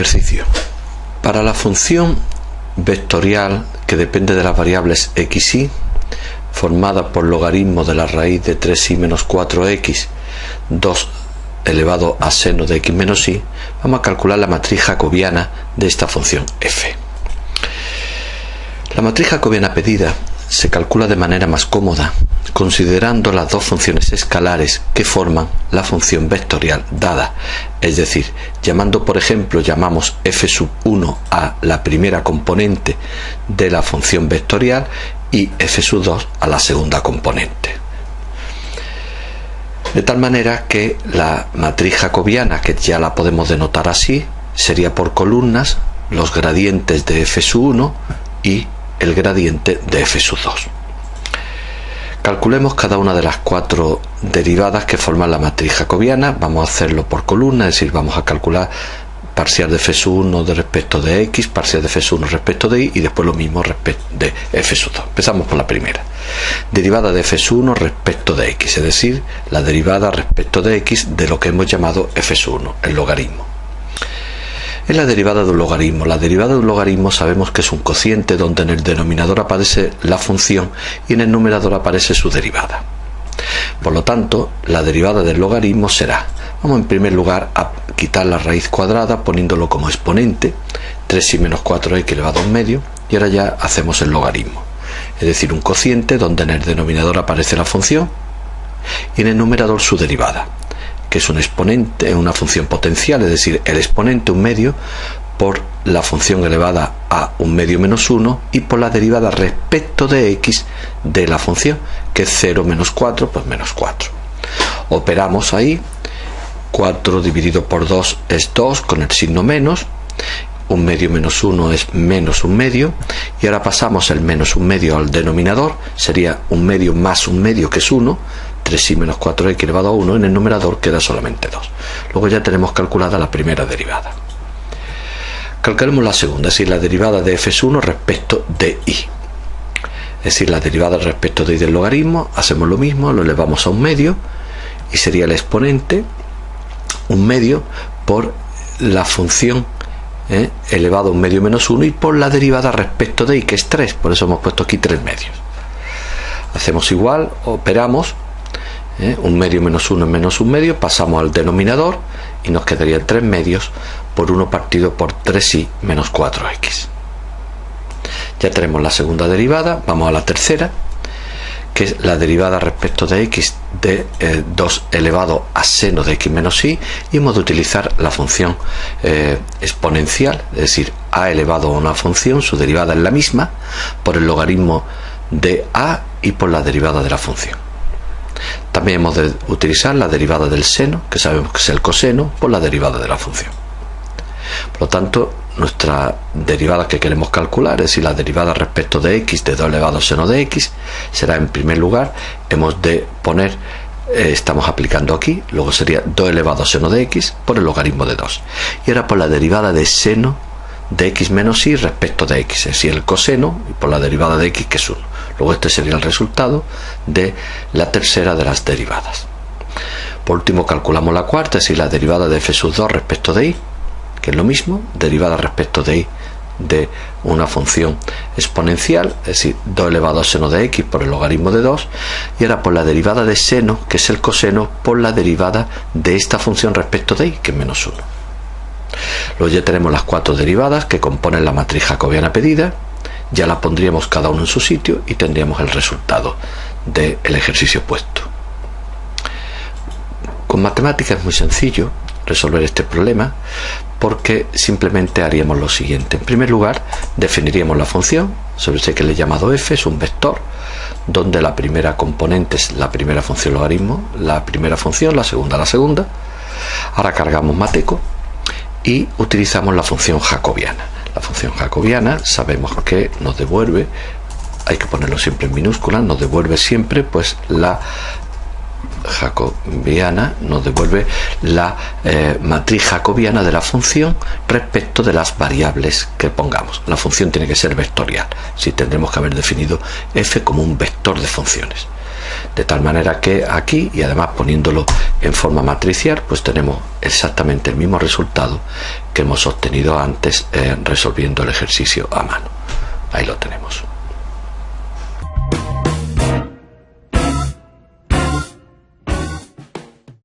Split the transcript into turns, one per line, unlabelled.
Ejercicio. Para la función vectorial que depende de las variables x y, formada por logaritmo de la raíz de 3y menos 4x, 2 elevado a seno de x menos y, vamos a calcular la matriz jacobiana de esta función f. La matriz jacobiana pedida se calcula de manera más cómoda, considerando las dos funciones escalares que forman la función vectorial dada, es decir, llamando, por ejemplo, llamamos f1 a la primera componente de la función vectorial y f2 a la segunda componente. De tal manera que la matriz jacobiana, que ya la podemos denotar así, sería por columnas los gradientes de f1 y el gradiente de f2. Calculemos cada una de las cuatro derivadas que forman la matriz jacobiana. Vamos a hacerlo por columna, es decir, vamos a calcular parcial de f1 de respecto de x, parcial de f1 respecto de y después lo mismo respecto de f2. Empezamos por la primera. Derivada de f1 respecto de x, es decir, la derivada respecto de x de lo que hemos llamado f1, el logaritmo. Es la derivada de un logaritmo. La derivada de un logaritmo sabemos que es un cociente donde en el denominador aparece la función y en el numerador aparece su derivada. Por lo tanto, la derivada del logaritmo será, vamos en primer lugar a quitar la raíz cuadrada poniéndolo como exponente, 3y menos 4x elevado a un medio, y ahora ya hacemos el logaritmo. Es decir, un cociente donde en el denominador aparece la función y en el numerador su derivada, que es un exponente, una función potencial, es decir, el exponente un medio por la función elevada a un medio menos 1 y por la derivada respecto de x de la función, que es 0 menos 4, pues menos 4. Operamos ahí, 4 dividido por 2 es 2 con el signo menos, un medio menos 1 es menos un medio, y ahora pasamos el menos un medio al denominador, sería un medio más un medio, que es 1, 3y menos 4x elevado a 1, en el numerador queda solamente 2. Luego ya tenemos calculada la primera derivada. Calculemos la segunda, es decir, la derivada de f1 respecto de y. Es decir, la derivada respecto de y del logaritmo, hacemos lo mismo, lo elevamos a un medio y sería el exponente un medio por la función elevado a un medio menos 1 y por la derivada respecto de y, que es 3, por eso hemos puesto aquí 3 medios. Hacemos igual, operamos, un medio menos 1 es menos un medio, pasamos al denominador y nos quedaría 3 medios por 1 partido por 3y menos 4x. Ya tenemos la segunda derivada, vamos a la tercera, que es la derivada respecto de x de 2 elevado a seno de x menos y hemos de utilizar la función exponencial, es decir, a elevado a una función, su derivada es la misma, por el logaritmo de a y por la derivada de la función. También hemos de utilizar la derivada del seno, que sabemos que es el coseno, por la derivada de la función. Por lo tanto, nuestra derivada que queremos calcular, es decir, la derivada respecto de x de 2 elevado a seno de x, será en primer lugar, hemos de poner, estamos aplicando aquí, luego sería 2 elevado a seno de x por el logaritmo de 2. Y ahora por la derivada de seno de x menos y respecto de x, es decir, el coseno y por la derivada de x, que es 1. Luego este sería el resultado de la tercera de las derivadas. Por último calculamos la cuarta, es decir, la derivada de f2 respecto de y, que es lo mismo, derivada respecto de y de una función exponencial, es decir, 2 elevado a seno de x por el logaritmo de 2, y ahora por la derivada de seno, que es el coseno, por la derivada de esta función respecto de y, que es menos 1. Luego ya tenemos las cuatro derivadas que componen la matriz jacobiana pedida, ya la pondríamos cada uno en su sitio y tendríamos el resultado del ejercicio puesto. Con matemáticas es muy sencillo resolver este problema porque simplemente haríamos lo siguiente. En primer lugar, definiríamos la función, sobre este que le he llamado f, es un vector, donde la primera componente es la primera función logaritmo, la primera función, la segunda. Ahora cargamos mateco y utilizamos la función jacobiana. La función jacobiana sabemos que nos devuelve, hay que ponerlo siempre en minúsculas, nos devuelve siempre pues la jacobiana, nos devuelve la matriz jacobiana de la función respecto de las variables que pongamos. La función tiene que ser vectorial, si tendremos que haber definido f como un vector de funciones, de tal manera que aquí, y además poniéndolo en forma matricial, pues tenemos exactamente el mismo resultado que hemos obtenido antes resolviendo el ejercicio a mano. Ahí lo tenemos.